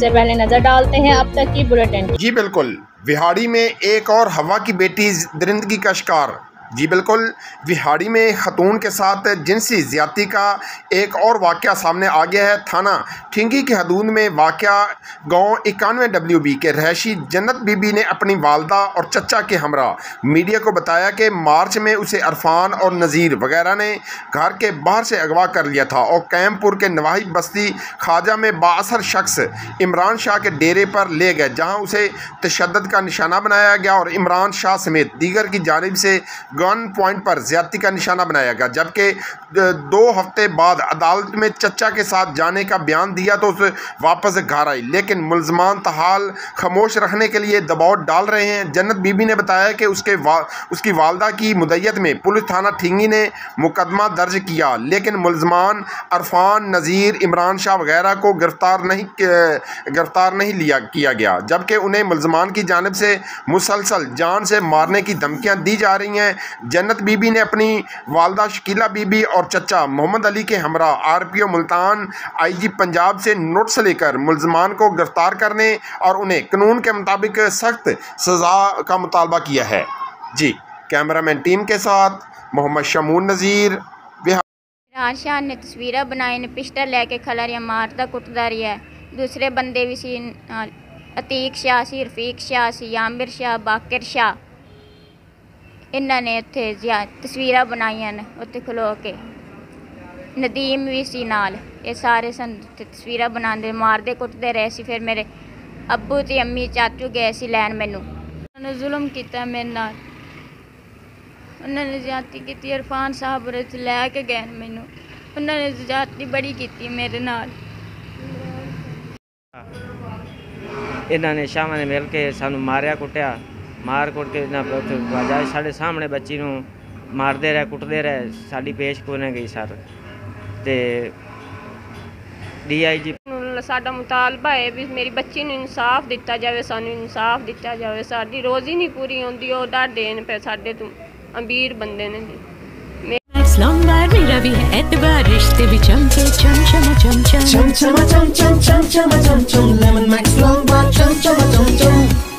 सबसे पहले नजर डालते हैं अब तक की बुलेटिन। जी बिल्कुल, विहाड़ी में एक और हवा की बेटी दरिंदगी का शिकार। जी बिल्कुल, विहाड़ी में खतून के साथ जिनसी ज़्यादती का एक और वाक़या सामने आ गया है। थाना ठिंगी की हदूद में वाक़या गांव 91 WB के रहायशी जन्नत बीबी ने अपनी वालदा और चचा के हमरा मीडिया को बताया कि मार्च में उसे अरफान और नज़ीर वगैरह ने घर के बाहर से अगवा कर लिया था और कैमपुर के नवाही बस्ती ख्वाजा में बाअसर शख्स इमरान शाह के डेरे पर ले गए, जहाँ उसे तशद्दुद का निशाना बनाया गया और इमरान शाह समेत दीगर की जानिब से गन पॉइंट पर ज्यादती का निशाना बनाया गया। जबकि 2 हफ्ते बाद अदालत में चचा के साथ जाने का बयान दिया तो उसे वापस घर आई, लेकिन मुल्ज़मान तहाल खामोश रखने के लिए दबाव डाल रहे हैं। जन्नत बीबी ने बताया कि उसकी वालदा की मुद्दत में पुलिस थाना ठिंगी ने मुकदमा दर्ज किया, लेकिन मुल्ज़मान अरफान, नज़ीर, इमरान शाह वगैरह को गिरफ्तार नहीं किया गया, जबकि उन्हें मुल्ज़मान की जानिब से मुसलसल जान से मारने की धमकियाँ दी जा रही हैं। जन्नत बीबी ने अपनी वालदा शकीला बीबी और चचा मोहम्मद अली के हमरा RPO मुल्तान IG पंजाब से नोटिस लेकर मुल्ज़मान को गिरफ्तार करने और उन्हें कानून के मुताबिक सख्त सज़ा का मुतालबा किया है। जी, कैमरामैन टीम के साथ मोहम्मद शमून नज़ीर। इमरान शाह ने तस्वीरें बनाई ने पिस्टल लैके खलरिया मारता कुटदा रहा। दूसरे बंदे भी सी, अतीक शाह सी, रफीक शाह सी, आमिर शाह, बाकिर शाह, इन्होंने उत्थे तस्वीरें बनाई ने उत्थे खलो के। नदीम भी सी नाल, ये सारे सन तस्वीरें बनाते मारते कुटते रहे सी। फिर मेरे अब्बू ते अम्मी चाचू गए सी लैन मैनू। उन्होंने जुल्म किया मेरे नाल, उन्होंने ज्यादती की। इरफान साहब लैके गए मैनू, उन्होंने ज्यादती बड़ी की मेरे नाल। इन्होंने शामा ने मिल के सानू मारिया कुटिया, मार कुट के बजाए साढ़े सामने बच्ची नूं मारते रहे कुटते रहे। साड़ी पेश को नहीं गई सर ते DIG साडा मुतालबा है भी मेरी बच्ची नूं इंसाफ दिता जाए, सानू इंसाफ दिता जाए। साडी रोज़ी नहीं पूरी होंदी, ओह डाढे ने पे साडे तो अमीर बंदे ने जी। मेरा भी है एतबार, रिश्ते भी चमके चम चम चम चम चम चम चम चम चम चम चम चम लेमन मैक्स लॉन्ग बार चम चम चम चम।